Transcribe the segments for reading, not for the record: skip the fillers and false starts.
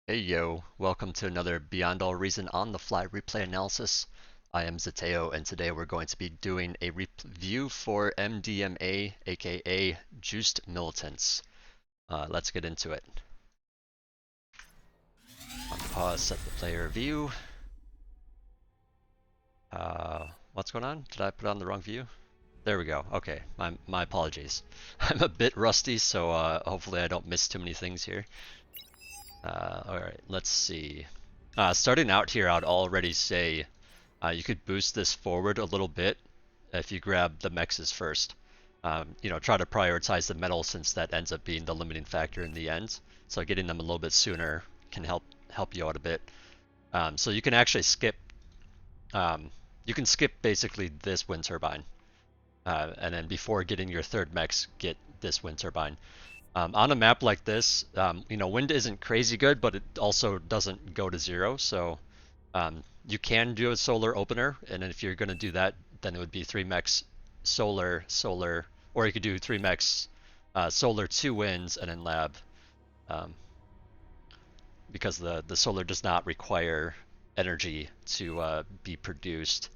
Hey yo, welcome to another Beyond All Reason on the Fly replay analysis. I am Zateo, and today we're going to be doing a review for MDMA, aka Juiced Militants. Let's get into it. Pause, set the player view. What's going on? Did I put on the wrong view? There we go. Okay, my apologies. I'm a bit rusty, so hopefully I don't miss too many things here. Alright, let's see. Starting out here, I'd already say you could boost this forward a little bit if you grab the mexes first. Try to prioritize the metal since that ends up being the limiting factor in the end. So getting them a little bit sooner can help you out a bit. So you can actually skip. You can skip basically this wind turbine, and then before getting your third mex, get this wind turbine. On a map like this, wind isn't crazy good, but it also doesn't go to zero. So you can do a solar opener, and if you're going to do that, then it would be 3 mechs solar, solar, or you could do 3 mechs solar, 2 winds, and then lab. Because the solar does not require energy to be produced.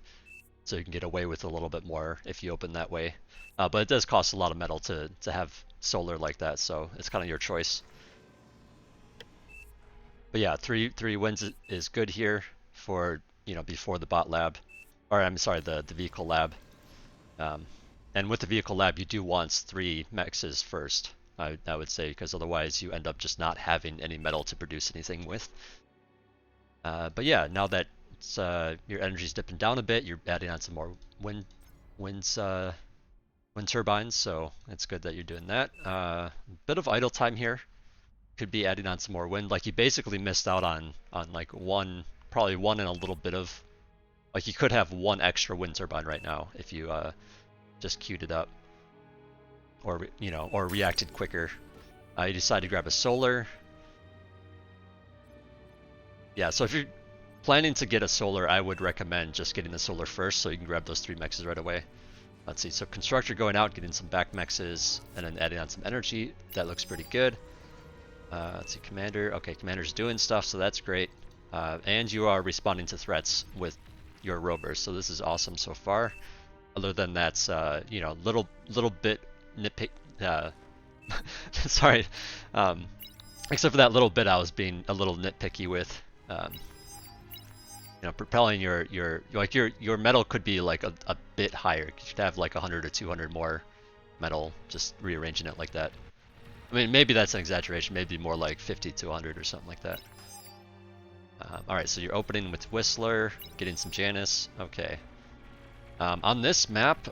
So you can get away with a little bit more if you open that way. But it does cost a lot of metal to have solar like that, so it's kind of your choice. But yeah, three wins is good here for before the bot lab, or I'm sorry, the vehicle lab. And with the vehicle lab, you do want 3 mexes first, I would say, because otherwise you end up just not having any metal to produce anything with. But yeah, now that your energy's dipping down a bit, you're adding on some more wind turbines, so it's good that you're doing that. Bit of idle time here. Could be adding on some more wind. Like you basically missed out on like probably one and a little bit of, like you could have 1 extra wind turbine right now if you just queued it up, or reacted quicker. You decide to grab a solar. Yeah, so if you're planning to get a solar, I would recommend just getting the solar first so you can grab those 3 mexes right away. Let's see, so constructor going out, getting some back mexes, and then adding on some energy. That looks pretty good. Let's see, commander. Okay, commander's doing stuff, so that's great. And you are responding to threats with your rovers, so this is awesome so far. Other than that's little bit nitpick. Sorry, except for that little bit, I was being a little nitpicky with. Propelling your metal could be like a bit higher. You should have like 100 or 200 more metal, just rearranging it like that. I mean, maybe that's an exaggeration. Maybe more like 50 to 100 or something like that. Alright, so you're opening with Whistler, getting some Janus. Okay. On this map,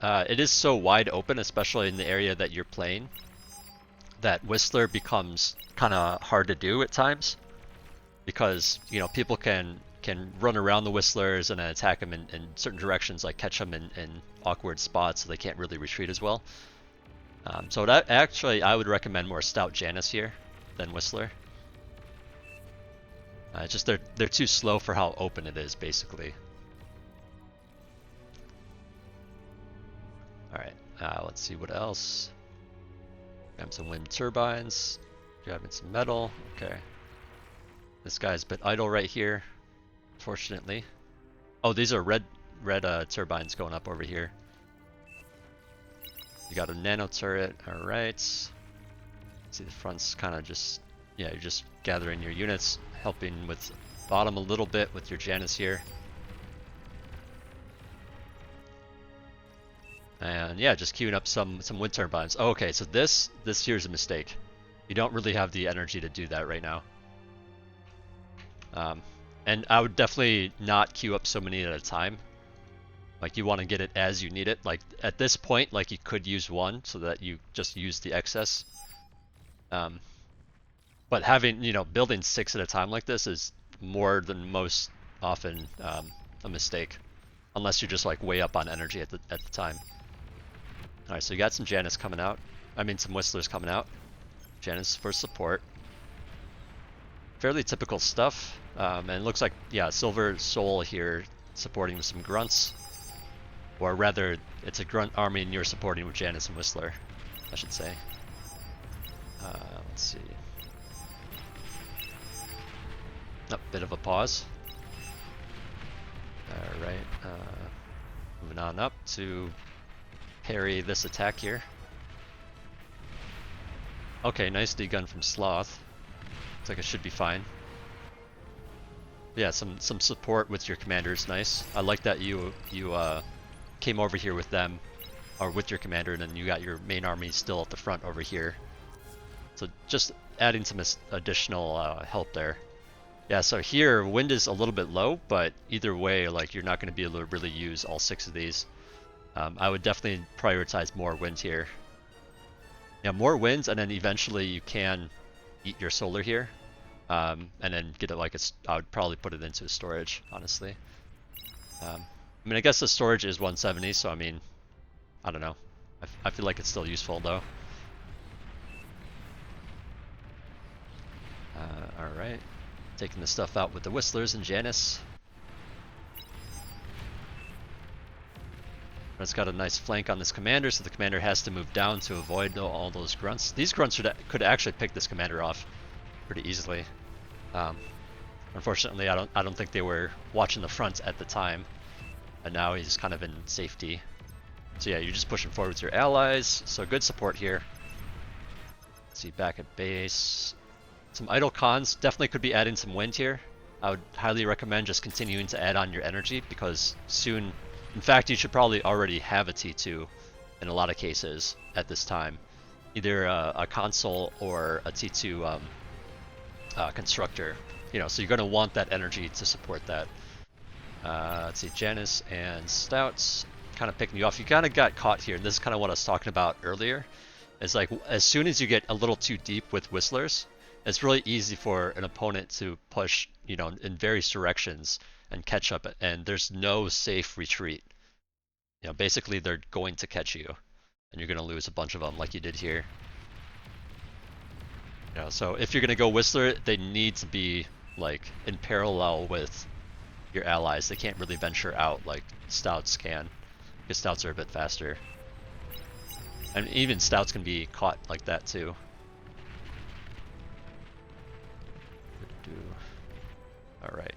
it is so wide open, especially in the area that you're playing, that Whistler becomes kind of hard to do at times. Because, people can run around the Whistlers and then attack them in certain directions, like catch them in awkward spots so they can't really retreat as well. So that actually, I would recommend more Stout Janus here than Whistler. Just they're too slow for how open it is, basically. Alright, let's see what else. Grab some wind turbines, grabbing some metal, okay. This guy's a bit idle right here, fortunately. Oh, these are red turbines going up over here. You got a nano turret, alright. See, the front's kind of just, yeah, you're just gathering your units, helping with bottom a little bit with your Janus here. And yeah, just queuing up some wind turbines. Oh, okay, so this here's a mistake. You don't really have the energy to do that right now. And I would definitely not queue up so many at a time. Like you want to get it as you need it. Like at this point, like you could use 1 so that you just use the excess. But having, building 6 at a time like this is more than most often a mistake. Unless you're just like way up on energy at the time. Alright, so you got some Janus coming out. I mean some Whistlers coming out. Janus for support. Fairly typical stuff. And it looks like, yeah, Silver Soul here supporting with some grunts. Or rather, it's a grunt army and you're supporting with Janus and Whistler, I should say. Let's see. bit of a pause. Alright, moving on up to parry this attack here. Okay, nice degun from Sloth. Looks like it should be fine. Yeah, some support with your commander is nice. I like that you came over here with them, or with your commander, and then you got your main army still at the front over here. So just adding some additional help there. Yeah, so here wind is a little bit low, but either way, like you're not going to be able to really use all 6 of these. I would definitely prioritize more wind here. Yeah, more winds, and then eventually you can eat your solar here, and then get it like I would probably put it into storage, honestly. I mean, I guess the storage is 170, so I mean, I don't know. I feel like it's still useful though. Alright, taking the stuff out with the Whistlers and Janus. It's got a nice flank on this commander, so the commander has to move down to avoid all those grunts. These grunts could actually pick this commander off pretty easily. Unfortunately, I don't think they were watching the front at the time, and now he's kind of in safety. So yeah, you're just pushing forward with your allies. So good support here. Let's see, back at base. Some idle cons definitely could be adding some wind here. I would highly recommend just continuing to add on your energy, because soon, in fact, you should probably already have a T2 in a lot of cases at this time. Either a console or a T2 constructor. You know, so you're going to want that energy to support that. Let's see, Janus and Stouts kind of picking you off. You kind of got caught here, and this is kind of what I was talking about earlier. It's like, as soon as you get a little too deep with Whistlers, it's really easy for an opponent to push, you know, in various directions and catch up, and there's no safe retreat. You know, basically they're going to catch you, and you're going to lose a bunch of them like you did here. You know, so if you're going to go Whistler, they need to be like in parallel with your allies. They can't really venture out like Stouts can, because Stouts are a bit faster. And even Stouts can be caught like that too. Alright,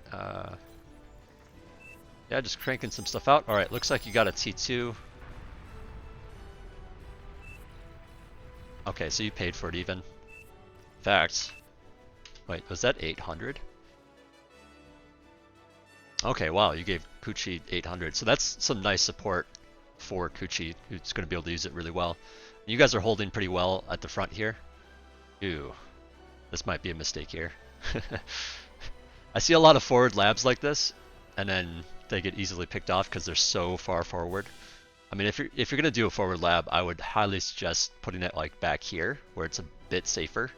yeah, just cranking some stuff out. Alright, looks like you got a T2. Okay, so you paid for it even. In fact, wait, was that 800? Okay, wow, you gave Kuchi 800. So that's some nice support for Kuchi, who's going to be able to use it really well. You guys are holding pretty well at the front here. Ooh, this might be a mistake here. I see a lot of forward labs like this, and then they get easily picked off because they're so far forward. I mean, if you're gonna do a forward lab, I would highly suggest putting it like back here, where it's a bit safer.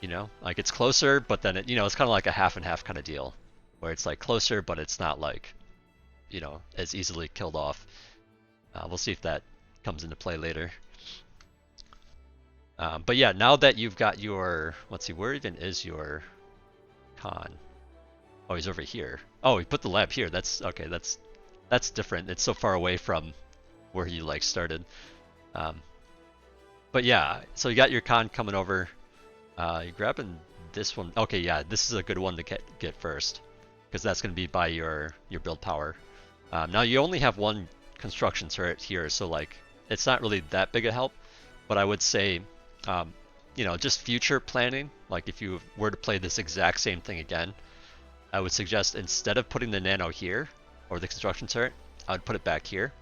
You know, like it's closer, but then you know, it's kind of like a half and half kind of deal, where it's like closer, but it's not like, you know, as easily killed off. We'll see if that comes into play later. But yeah, now that you've got your, let's see, where even is your Khan? Oh, he's over here. Oh, he put the lab here. That's okay. That's different. It's so far away from where he like started. But yeah, so you got your Khan coming over. You're grabbing this one. Okay, yeah, this is a good one to get first, because that's going to be by your build power. Now you only have one construction turret here, so like it's not really that big a help. But I would say, you know, just future planning, like if you were to play this exact same thing again, I would suggest instead of putting the nano here or the construction turret, I would put it back here.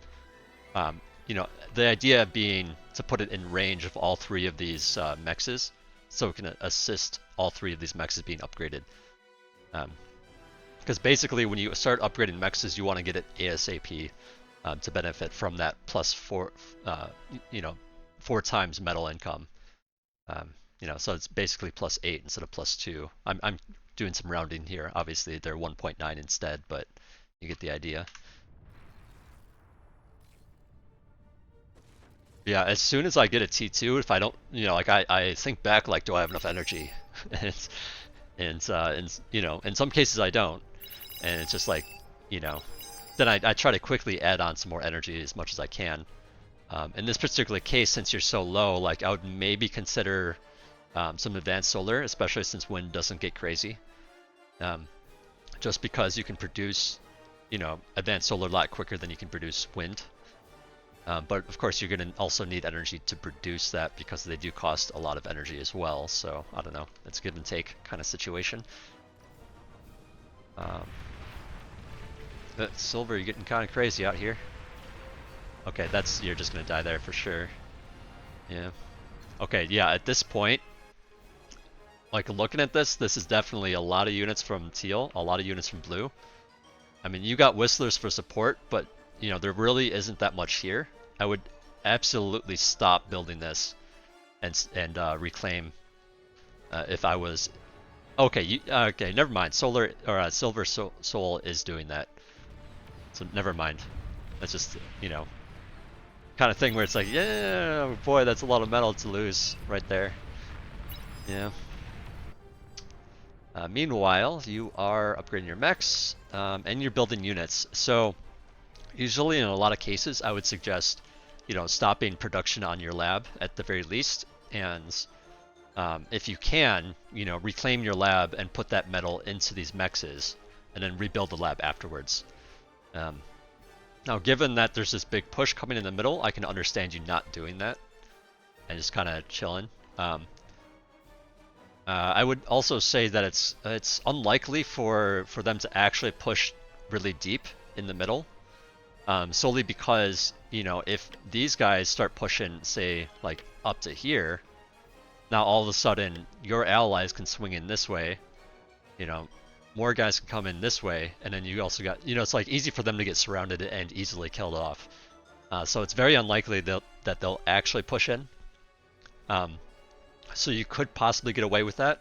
You know, the idea being to put it in range of all 3 of these mexes, so it can assist all 3 of these mexes being upgraded. Because basically when you start upgrading mexes, you want to get it ASAP to benefit from that +4, you know, 4 times metal income. You know, so it's basically +8 instead of +2. I'm doing some rounding here. Obviously, they're 1.9 instead, but you get the idea. Yeah, as soon as I get a T2, if I don't, you know, like I think back, like, do I have enough energy? and you know, in some cases I don't, and it's just like, you know, then I try to quickly add on some more energy as much as I can. In this particular case, since you're so low, like I would maybe consider some advanced solar, especially since wind doesn't get crazy. Um, just because you can produce, you know, advanced solar a lot quicker than you can produce wind. But of course, you're going to also need energy to produce that because they do cost a lot of energy as well. So I don't know, it's a give and take kind of situation. But Silver, you're getting kind of crazy out here. Okay, you're just going to die there for sure. Yeah. Okay, yeah, at this point, like looking at this is definitely a lot of units from teal, a lot of units from blue. I mean, you got Whistlers for support, but you know, there really isn't that much here. I would absolutely stop building this and reclaim if I was. Okay, okay, never mind. Solar or Silver Soul is doing that, so never mind. That's just, you know, kind of thing where it's like, yeah, boy, that's a lot of metal to lose right there. Yeah. Meanwhile, you are upgrading your mechs and you're building units. So usually in a lot of cases, I would suggest, you know, stopping production on your lab at the very least. And if you can, you know, reclaim your lab and put that metal into these mexes and then rebuild the lab afterwards. Now, given that there's this big push coming in the middle, I can understand you not doing that and just kind of chilling. I would also say that it's unlikely for them to actually push really deep in the middle, solely because, you know, if these guys start pushing, say, like up to here, now all of a sudden your allies can swing in this way, you know, more guys can come in this way, and then you also got, you know, it's like easy for them to get surrounded and easily killed off. So it's very unlikely that they'll actually push in. So you could possibly get away with that.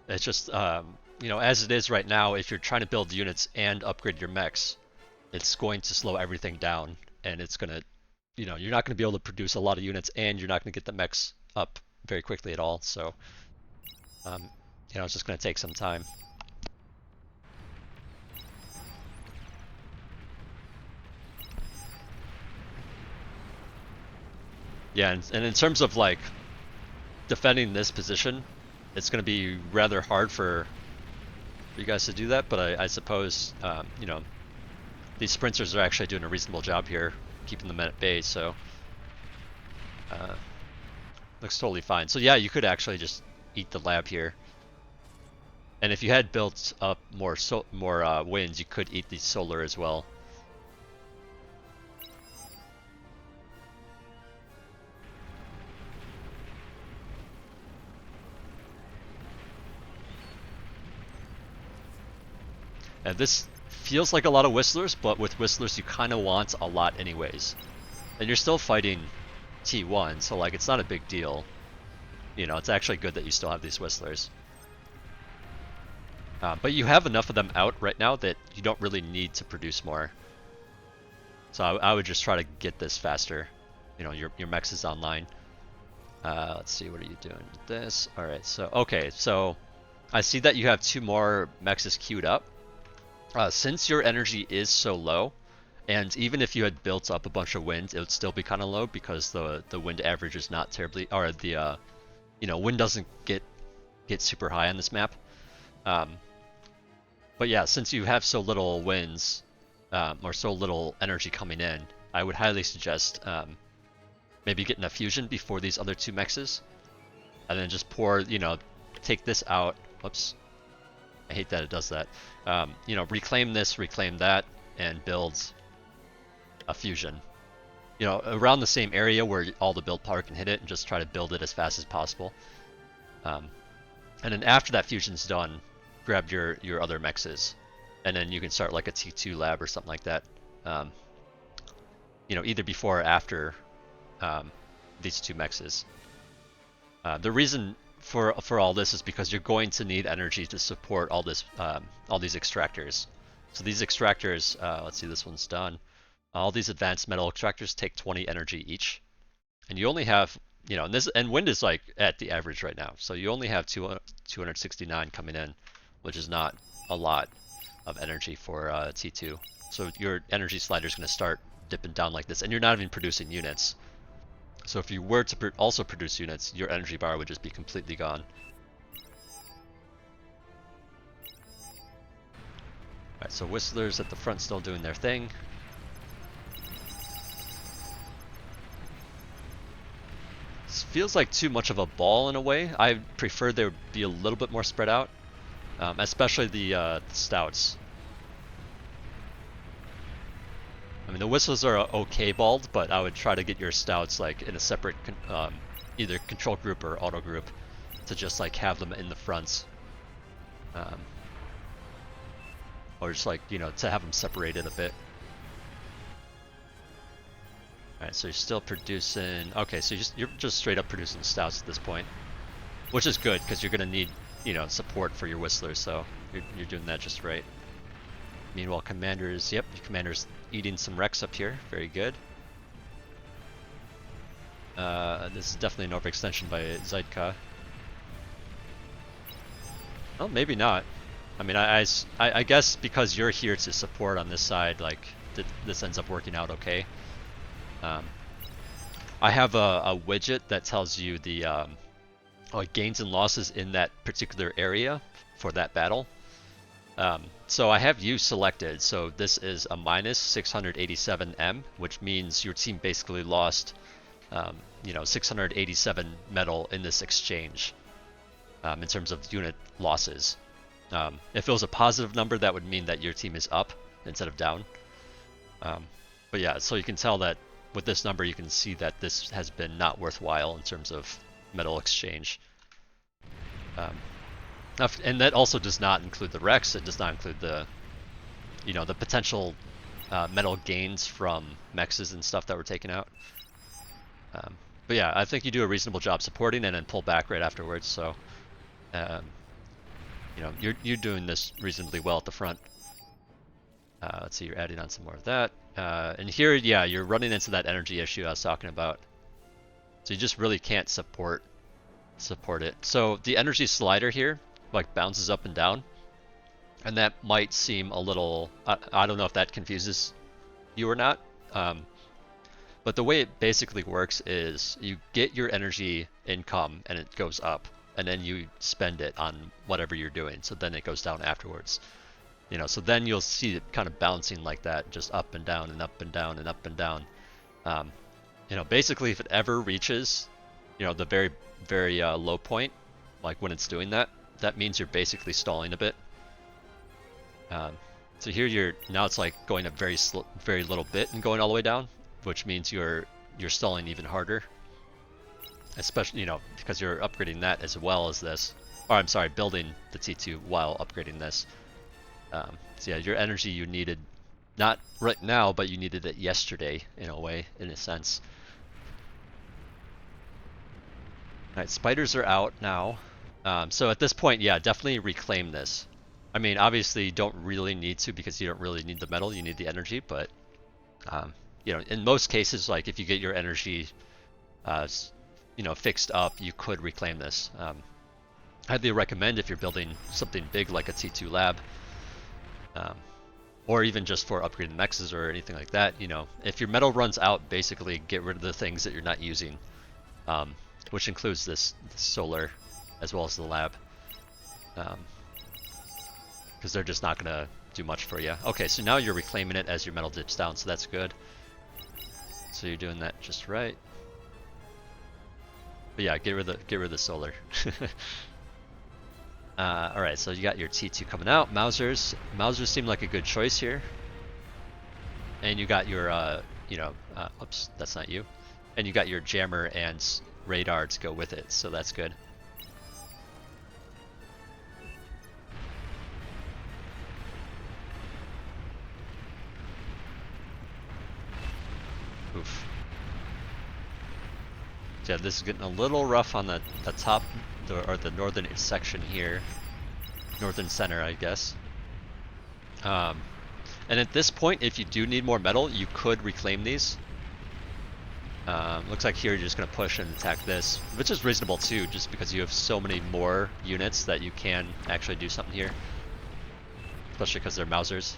It's just, you know, as it is right now, if you're trying to build units and upgrade your mechs, it's going to slow everything down, and it's going to, you know, you're not going to be able to produce a lot of units, and you're not going to get the mechs up very quickly at all. So, you know, it's just going to take some time. Yeah, and in terms of like defending this position, it's going to be rather hard for you guys to do that, but I suppose, you know, these sprinters are actually doing a reasonable job here, keeping the men at bay, so looks totally fine. So yeah, you could actually just eat the lab here. And if you had built up more winds, you could eat the solar as well. And this feels like a lot of Whistlers, but with Whistlers you kind of want a lot anyways. And you're still fighting T1, so like it's not a big deal. You know, it's actually good that you still have these Whistlers. But you have enough of them out right now that you don't really need to produce more. So I would just try to get this faster. You know, your mechs is online. Let's see, what are you doing with this? Alright, so, okay, so I see that you have 2 more mechs queued up. Since your energy is so low, and even if you had built up a bunch of wind, it would still be kind of low because the wind average is not terribly, or the you know, wind doesn't get super high on this map. But yeah, since you have so little winds or so little energy coming in, I would highly suggest maybe getting a fusion before these other 2 mexes, and then just pour, you know, take this out. Whoops. I hate that it does that. You know, reclaim this, reclaim that, and build a fusion. You know, around the same area where all the build power can hit it, and just try to build it as fast as possible. And then after that fusion's done, grab your other mexes, and then you can start like a T2 lab or something like that. You know, either before or after these 2 mexes. The reason for all this is because you're going to need energy to support all this, all these extractors. So these extractors, let's see, this one's done. All these advanced metal extractors take 20 energy each, and you only have, you know, and wind is like at the average right now, so you only have 269 coming in, which is not a lot of energy for T2. So your energy slider is going to start dipping down like this, and you're not even producing units. So if you were to also produce units, your energy bar would just be completely gone. Alright, so Whistlers at the front still doing their thing. This feels like too much of a ball in a way. I prefer they would be a little bit more spread out, especially the stouts. I mean, the Whistlers are okay balled, but I would try to get your stouts like in a separate, either control group or auto group, to just like have them in the fronts. Or just like, you know, to have them separated a bit. Alright, so you're still producing... Okay, so you're just straight up producing stouts at this point. Which is good, because you're going to need, you know, support for your Whistlers, so you're doing that just right. Meanwhile, Commander's... Yep, your Commander's eating some Rex up here. Very good. This is definitely an overextension by Zeitka. Well, maybe not. I mean, I guess because you're here to support on this side, like, this ends up working out okay. I have a widget that tells you the like gains and losses in that particular area for that battle. So I have you selected, so this is a minus 687 M, which means your team basically lost, you know, 687 metal in this exchange, in terms of unit losses. If it was a positive number, that would mean that your team is up instead of down. But yeah, so you can tell that with this number, you can see that this has been not worthwhile in terms of metal exchange. And that also does not include the Rex. It does not include the, you know, the potential metal gains from mexes and stuff that were taken out. But yeah, I think you do a reasonable job supporting and then pull back right afterwards. So, you know, you're doing this reasonably well at the front. Let's see, you're adding on some more of that. And here, yeah, you're running into that energy issue I was talking about. So you just really can't support it. So the energy slider here, like, bounces up and down. And that might seem a little, I don't know if that confuses you or not. But the way it basically works is you get your energy income and it goes up. And then you spend it on whatever you're doing. So then it goes down afterwards. You know, so then you'll see it kind of bouncing like that, just up and down and up and down and up and down. You know, basically if it ever reaches, you know, the very, very low point, like when it's doing that, that means you're basically stalling a bit. So here now it's like going a very little bit and going all the way down, which means you're stalling even harder. Especially, you know, because you're upgrading that as well as this. Or I'm sorry, building the T2 while upgrading this. So yeah, your energy you needed, not right now, but you needed it yesterday in a way, in a sense. Alright, spiders are out now. So at this point, yeah, definitely reclaim this. I mean, obviously you don't really need to because you don't really need the metal, you need the energy, but you know, in most cases, like if you get your energy you know, fixed up, you could reclaim this. I highly recommend if you're building something big like a T2 lab, or even just for upgrading mexes or anything like that, you know, if your metal runs out, basically get rid of the things that you're not using, which includes this solar as well as the lab, because they're just not going to do much for you. Okay, so now you're reclaiming it as your metal dips down, so that's good. So you're doing that just right. But yeah, get rid of the solar. Alright, so you got your T2 coming out. Mausers seem like a good choice here. And you got your, you know, oops, that's not you. And you got your jammer and radar to go with it, so that's good. Oof. So yeah, this is getting a little rough on the top, or the northern section here. Northern center, I guess. And at this point, if you do need more metal, you could reclaim these. Looks like here you're just going to push and attack this, which is reasonable too, just because you have so many more units that you can actually do something here. Especially because they're Mausers.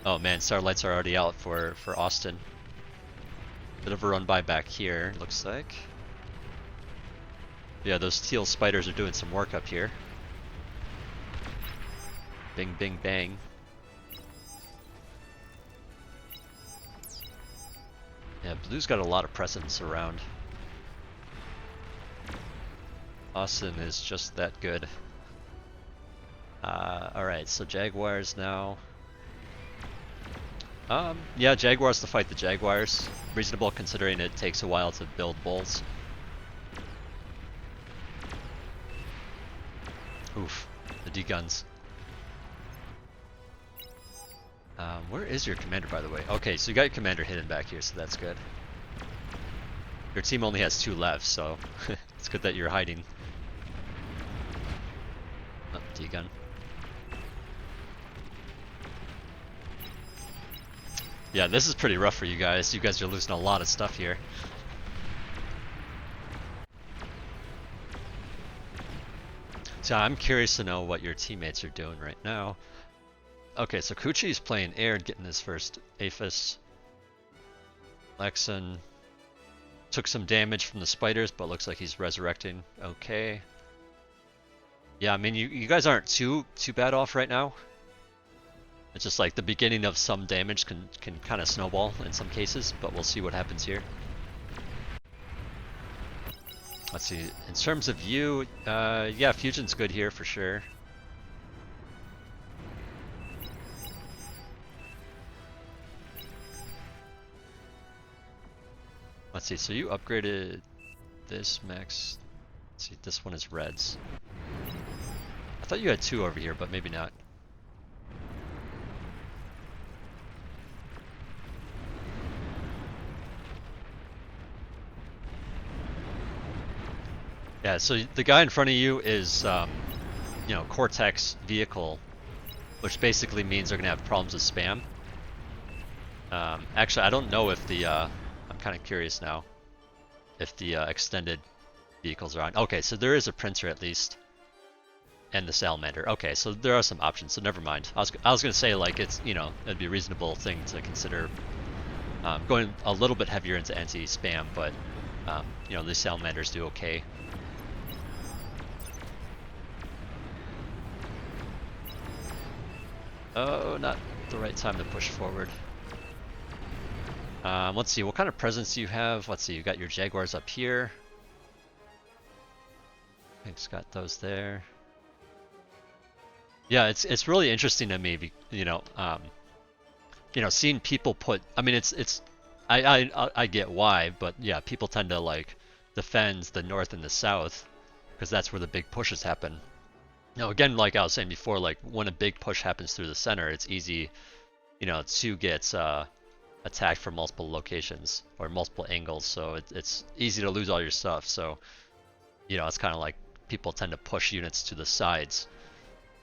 Oh man, Starlights are already out for Austin. Bit of a run by back here, looks like. Yeah, those teal spiders are doing some work up here. Bing, bing, bang. Yeah, blue's got a lot of presence around. Austin is just that good. Alright, so Jaguars now. Yeah, Jaguars to fight the Jaguars. Reasonable considering it takes a while to build bulls. Oof, the D-guns. Where is your commander, by the way? Okay, so you got your commander hidden back here, so that's good. Your team only has 2 left, so it's good that you're hiding. Oh, D-gun. Yeah, this is pretty rough for you guys. You guys are losing a lot of stuff here. So I'm curious to know what your teammates are doing right now. Okay, so Kuchi's playing air and getting his first Aphis. Lexan took some damage from the spiders, but looks like he's resurrecting. Okay. Yeah, I mean, you guys aren't too bad off right now. It's just like the beginning of some damage can kind of snowball in some cases, but we'll see what happens here. Let's see, in terms of you, yeah, Fusion's good here for sure. Let's see, so you upgraded this max. Let's see, this one is reds. I thought you had 2 over here, but maybe not. Yeah, so the guy in front of you is, you know, Cortex vehicle, which basically means they're gonna have problems with spam. Actually, I don't know if the, I'm kind of curious now, if the extended vehicles are on. Okay, so there is a printer at least, and the salamander. Okay, so there are some options. So never mind. I was gonna say like it's, you know, it'd be a reasonable thing to consider going a little bit heavier into anti-spam, but you know, these salamanders do okay. Oh, not the right time to push forward. Let's see, what kind of presence do you have? Let's see, you got your Jaguars up here. Pink's got those there. Yeah, it's really interesting to me, you know, seeing people put. I mean, I get why, but yeah, people tend to like defend the north and the south because that's where the big pushes happen. Now, again, like I was saying before, like when a big push happens through the center, it's easy, you know, to get attacked from multiple locations or multiple angles, so it's easy to lose all your stuff. So, you know, it's kind of like people tend to push units to the sides.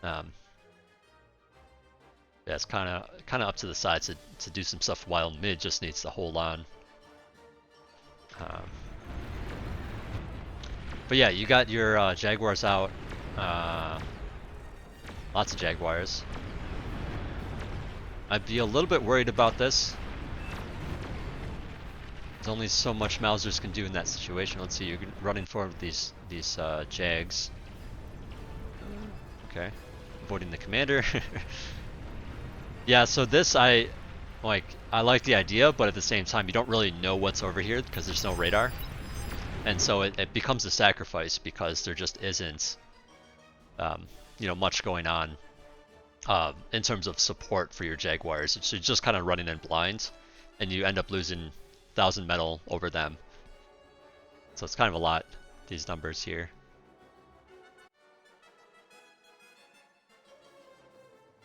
Yeah, it's kind of up to the sides to do some stuff while mid just needs to hold on. But yeah, you got your Jaguars out. Lots of Jaguars. I'd be a little bit worried about this. There's only so much Mausers can do in that situation. Let's see, you're running forward with these Jags. Okay, avoiding the commander. Yeah, so this I like the idea, but at the same time you don't really know what's over here because there's no radar. And so it becomes a sacrifice because there just isn't you know, much going on in terms of support for your Jaguars. It's just kind of running in blind and you end up losing 1,000 metal over them. So it's kind of a lot, these numbers here.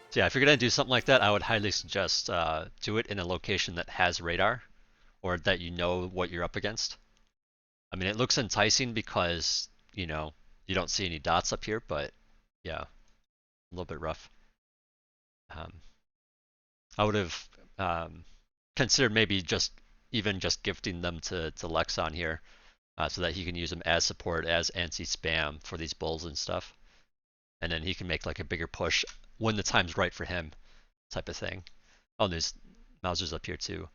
So yeah, if you're gonna do something like that, I would highly suggest do it in a location that has radar, or that you know what you're up against. I mean, it looks enticing because, you know, you don't see any dots up here, but yeah, a little bit rough. I would have considered maybe just gifting them to Lexon here, so that he can use them as support, as anti-spam for these bulls and stuff, and then he can make like a bigger push when the time's right for him, type of thing. Oh, and there's Mausers up here too.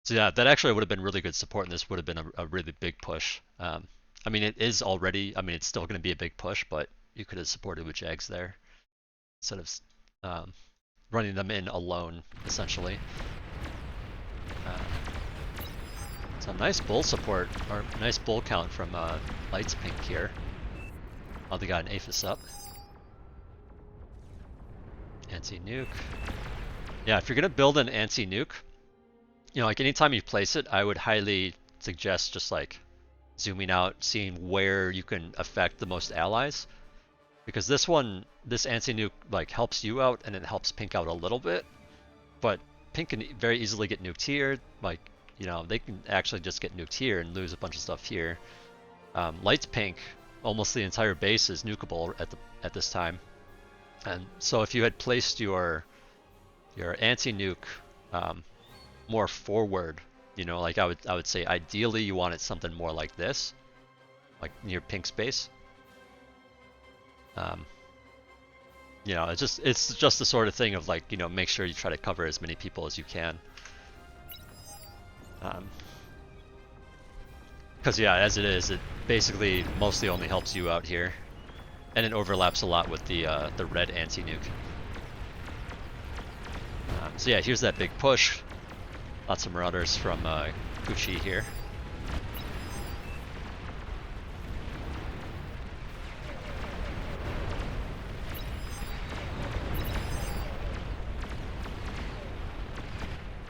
So yeah, that actually would have been really good support, and this would have been a really big push. I mean, it is already. I mean, it's still going to be a big push, but you could have supported with Jags there instead of running them in alone, essentially. So nice bull support, or nice bull count from Lights Pink here. Oh, they got an Aphis up. Anti-nuke. Yeah, if you're gonna build an anti-nuke, you know, like anytime you place it, I would highly suggest just like zooming out, seeing where you can affect the most allies. Because this anti-nuke like helps you out and it helps Pink out a little bit. But Pink can very easily get nuked here. Like, you know, they can actually just get nuked here and lose a bunch of stuff here. Lights Pink, almost the entire base is nukeable at this time. And so if you had placed your anti-nuke more forward, you know, like I would say ideally you want it something more like this, like near Pink's base. You know, it's just the sort of thing of like, you know, make sure you try to cover as many people as you can. Because yeah, as it is, it basically mostly only helps you out here, and it overlaps a lot with the red anti-nuke. So yeah, here's that big push. Lots of marauders from Kuchi here.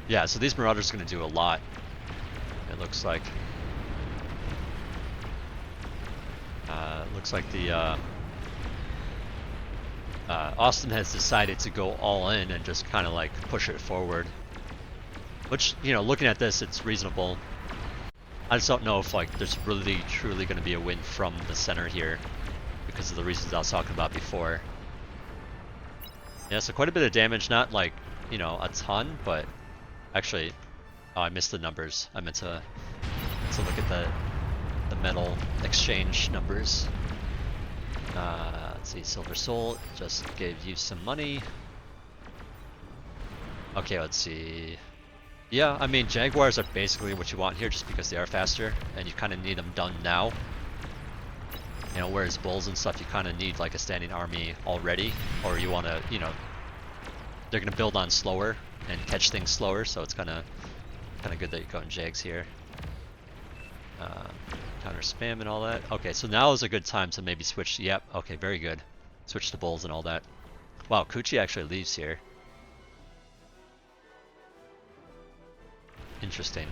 Yeah, so these marauders are going to do a lot, it looks like. Looks like the Austin has decided to go all in and just kind of like push it forward. Which, you know, looking at this, it's reasonable. I just don't know if like there's really truly going to be a win from the center here because of the reasons I was talking about before. Yeah, so quite a bit of damage, not like, you know, a ton, but actually, oh, I missed the numbers. I meant to look at the metal exchange numbers. Let's see, Silver Soul just gave you some money. Okay, let's see. Yeah, I mean, Jaguars are basically what you want here just because they are faster, and you kind of need them done now. You know, whereas Bulls and stuff, you kind of need like a standing army already, or you want to, you know, they're going to build on slower and catch things slower, so it's kind of good that you're going Jags here. Counter spam and all that. Okay, so now is a good time to maybe switch. Yep, okay, very good. Switch to Bulls and all that. Wow, Kuchi actually leaves here. Interesting.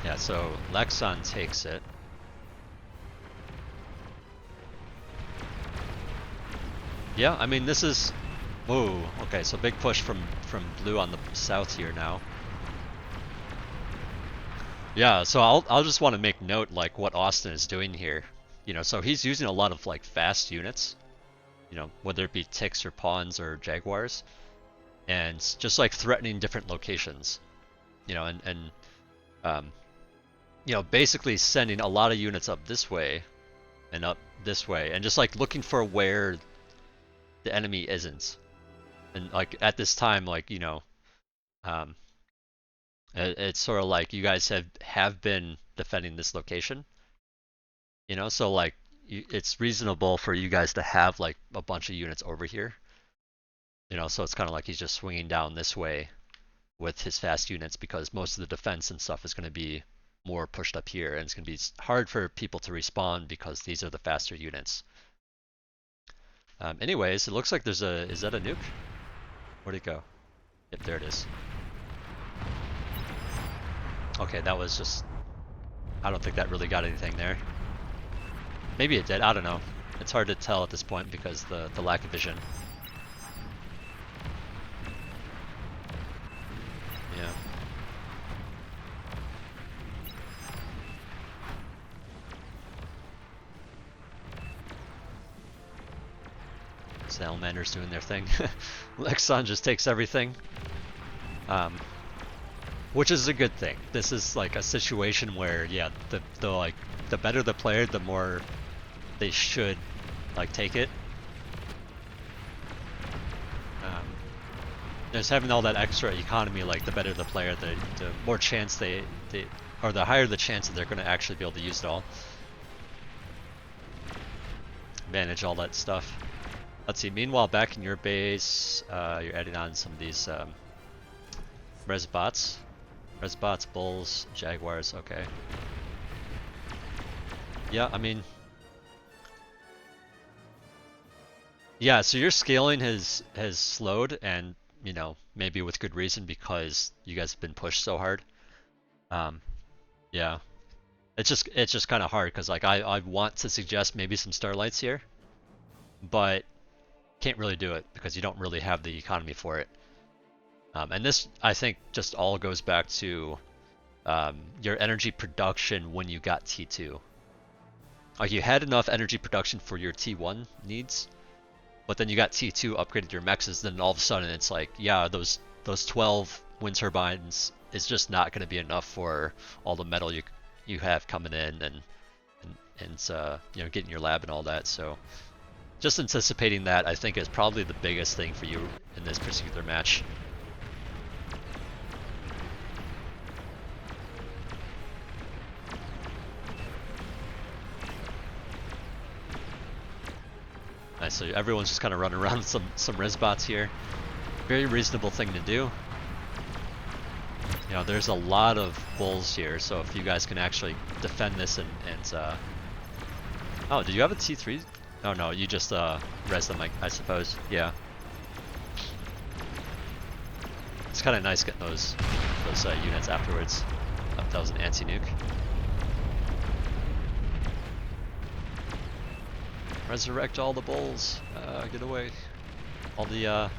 Yeah, so Lexon takes it. Yeah, I mean, this is... Whoa, okay, so big push from blue on the south here now. Yeah, so I'll just want to make note, like, what Austin is doing here. You know, so he's using a lot of, like, fast units. You know, whether it be ticks or pawns or jaguars. And just, like, threatening different locations. You know, and you know, basically sending a lot of units up this way and up this way. And just, like, looking for where the enemy isn't. And like at this time, like, you know, it's sort of like you guys have been defending this location, you know, so like it's reasonable for you guys to have like a bunch of units over here, you know, so it's kind of like he's just swinging down this way with his fast units because most of the defense and stuff is going to be more pushed up here, and it's going to be hard for people to respawn because these are the faster units. Anyways, it looks like there's a... Is that a nuke? Where'd it go? Yep, there it is. Okay, that was just... I don't think that really got anything there. Maybe it did, I don't know. It's hard to tell at this point because the lack of vision. Yeah. Salamander's doing their thing. Lexon just takes everything. Which is a good thing. This is like a situation where, yeah, the better the player, the more they should like take it. Just having all that extra economy, like the better the player, the more chance or the higher the chance that they're going to actually be able to use it all. Manage all that stuff. Let's see. Meanwhile, back in your base, you're adding on some of these res bots. Res bots, bulls, jaguars. Okay. Yeah, I mean, yeah. So your scaling has slowed, and you know maybe with good reason because you guys have been pushed so hard. Um, yeah. It's just kind of hard because like I want to suggest maybe some starlights here, but can't really do it because you don't really have the economy for it. And this I think just all goes back to your energy production when you got T2. Like you had enough energy production for your T1 needs, but then you got T2, upgraded your mexes, then all of a sudden it's like, yeah, those 12 wind turbines is just not going to be enough for all the metal you have coming in and you know, getting your lab and all that. So just anticipating that I think is probably the biggest thing for you in this particular match. Nice, so everyone's just kind of running around with some res bots here. Very reasonable thing to do. You know, there's a lot of bulls here, so if you guys can actually defend this and oh, did you have a T3? Oh no, you just res them, I suppose. Yeah. It's kind of nice getting those units afterwards. That was an anti-nuke. Resurrect all the bulls. Get away. All the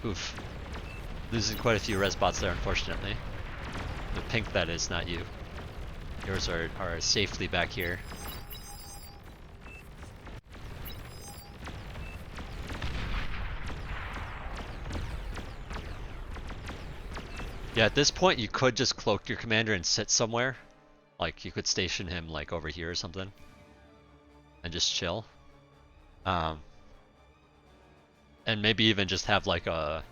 oof. Losing quite a few res bots there, unfortunately. The pink, that is, not you. Yours are safely back here. Yeah, at this point you could just cloak your commander and sit somewhere. Like you could station him like over here or something. And just chill. And maybe even just have like a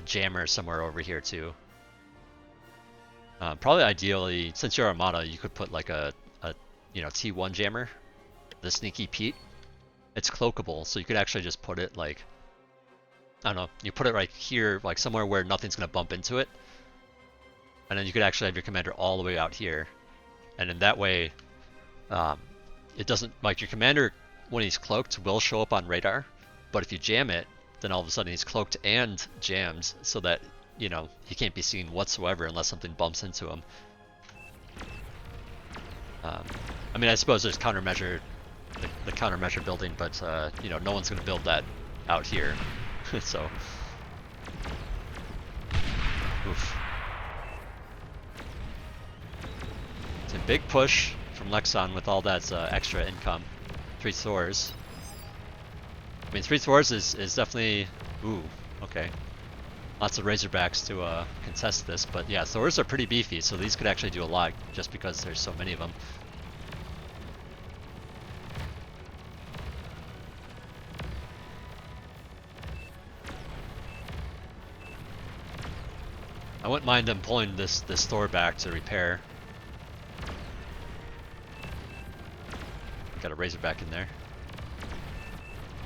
jammer somewhere over here too. Probably ideally, since you're Armada, you could put like a you know, T1 jammer, the Sneaky Pete. It's cloakable, so you could actually just put it like, I don't know, you put it right here, like somewhere where nothing's gonna bump into it, and then you could actually have your commander all the way out here, and in that way, it doesn't, like, your commander when he's cloaked will show up on radar, but if you jam it, then all of a sudden he's cloaked and jams, so that, you know, he can't be seen whatsoever unless something bumps into him. I mean, I suppose there's countermeasure, the countermeasure building, but you know, no one's going to build that out here, so. Oof. It's a big push from Lexon with all that extra income. 3 Thors. I mean, 3 Thors is definitely, ooh, okay. Lots of Razorbacks to contest this, but yeah, Thors are pretty beefy, so these could actually do a lot just because there's so many of them. I wouldn't mind them pulling this Thor back to repair. Got a Razorback in there.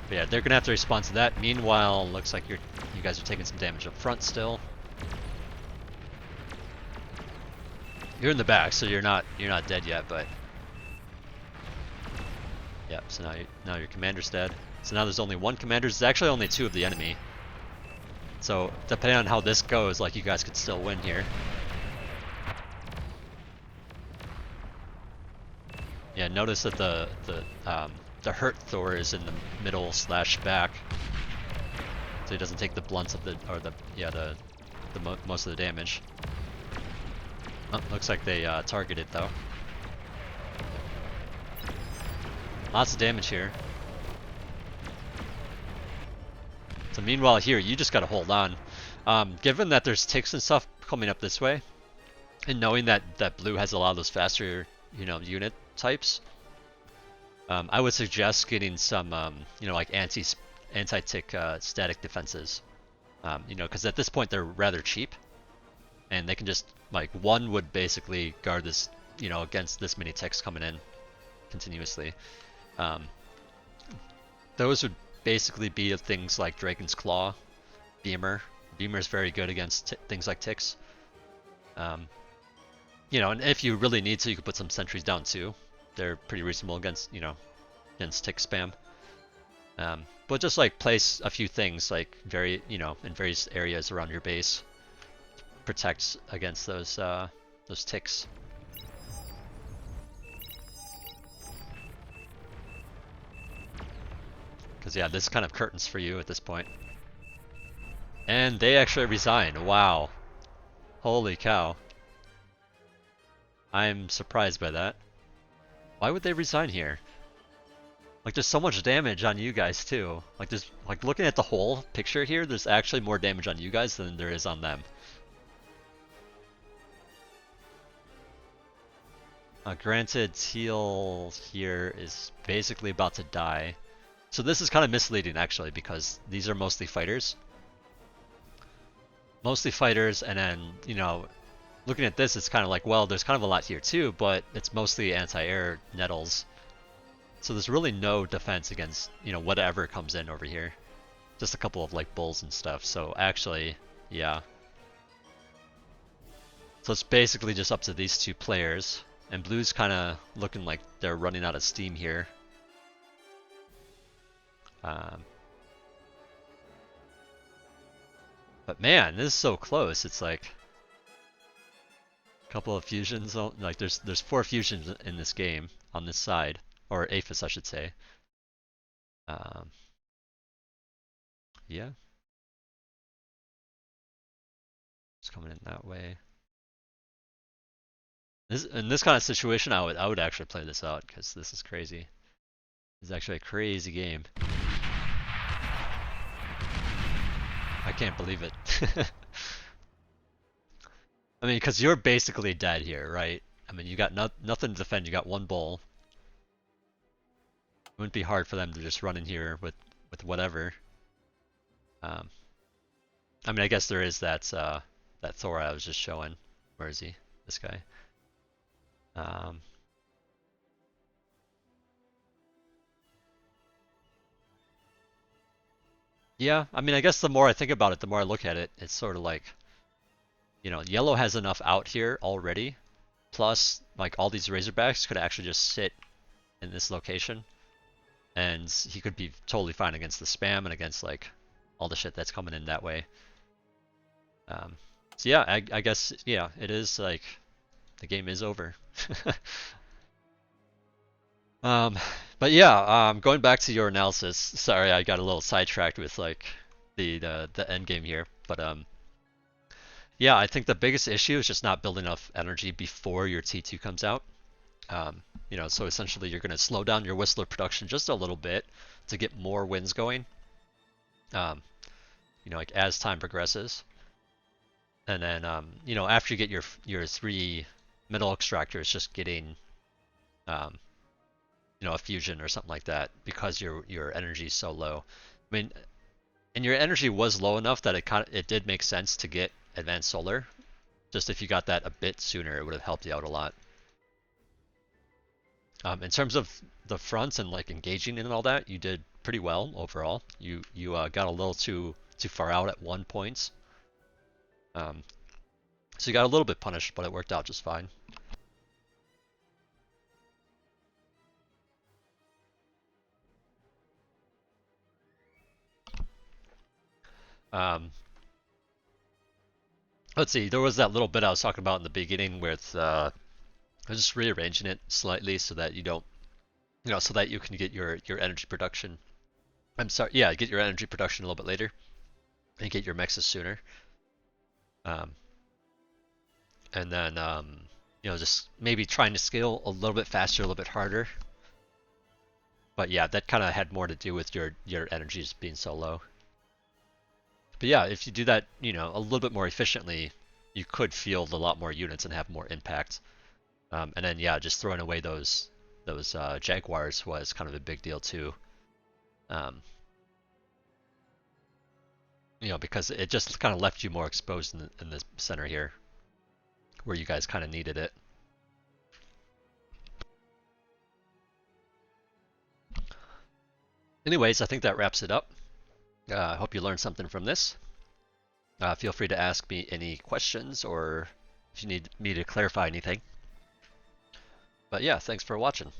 But yeah, they're gonna have to respond to that. Meanwhile, looks like you guys are taking some damage up front still. You're in the back, so you're not dead yet, but yeah. So now your commander's dead. So now there's only one commander. There's actually only 2 of the enemy. So depending on how this goes, like, you guys could still win here. Yeah, notice that the hurt Thor is in the middle / back, so he doesn't take the blunts of the most of the damage. Oh, looks like they targeted though. Lots of damage here. So meanwhile here, you just gotta hold on. Given that there's ticks and stuff coming up this way, and knowing that blue has a lot of those faster, you know, unit types, I would suggest getting some, you know, like anti-tick static defenses. You know, because at this point they're rather cheap, and they can just, like, one would basically guard this, you know, against this many ticks coming in continuously. Those would basically be things like Dragon's Claw, Beamer. Beamer's very good against things like ticks. You know, and if you really need to, you could put some sentries down too. They're pretty reasonable against, you know, against tick spam. But just like place a few things like you know, in various areas around your base, protects against those ticks. Because yeah, this kind of curtains for you at this point. And they actually resign. Wow. Holy cow. I'm surprised by that. Why would they resign here? Like, there's so much damage on you guys too. Like, there's like looking at the whole picture here, there's actually more damage on you guys than there is on them. Granted, Teal here is basically about to die. So this is kind of misleading actually, because these are mostly fighters. Mostly fighters, and then, you know, looking at this, it's kind of like, well, there's kind of a lot here too, but it's mostly anti-air nettles. So there's really no defense against, you know, whatever comes in over here. Just a couple of like bulls and stuff. So actually, yeah. So it's basically just up to these two players. And blue's kind of looking like they're running out of steam here. But man, this is so close. It's like a couple of fusions. Like there's 4 fusions in this game on this side, or Aphis, I should say. Yeah, it's coming in that way. In this kind of situation, I would actually play this out because this is crazy. It's actually a crazy game. I can't believe it. I mean, because you're basically dead here, right? I mean, you got nothing to defend. You got 1 bull. It wouldn't be hard for them to just run in here with whatever. I mean, I guess there is that Thor I was just showing. Where is he? This guy. Yeah, I mean, I guess the more I think about it, the more I look at it, it's sort of like, you know, yellow has enough out here already. Plus, like, all these Razorbacks could actually just sit in this location. And he could be totally fine against the spam and against, like, all the shit that's coming in that way. So yeah, I guess, yeah, it is, like, the game is over. But yeah, going back to your analysis, sorry I got a little sidetracked with like the end game here, but yeah, I think the biggest issue is just not building enough energy before your T2 comes out. You know, so essentially you're going to slow down your Whistler production just a little bit to get more wins going. You know, like as time progresses, and then you know, after you get your 3 middle extractors, just getting you know, a fusion or something like that because your energy is so low. I mean, and your energy was low enough that it did make sense to get advanced solar. Just if you got that a bit sooner, it would have helped you out a lot. In terms of the fronts and like engaging in and all that, you did pretty well overall. You got a little too far out at 1 point. So you got a little bit punished, but it worked out just fine. Let's see, there was that little bit I was talking about in the beginning with I was just rearranging it slightly so that you don't, you know, so that you can get your energy production. I'm sorry, yeah, get your energy production a little bit later and get your mexes sooner. And then, you know, just maybe trying to scale a little bit faster, a little bit harder. But yeah, that kind of had more to do with your energies being so low. But yeah, if you do that, you know, a little bit more efficiently, you could field a lot more units and have more impact. And then yeah, just throwing away those Jaguars was kind of a big deal too. You know, because it just kind of left you more exposed in the center here, where you guys kind of needed it. Anyways, I think that wraps it up. I hope you learned something from this. Feel free to ask me any questions or if you need me to clarify anything. But yeah, thanks for watching.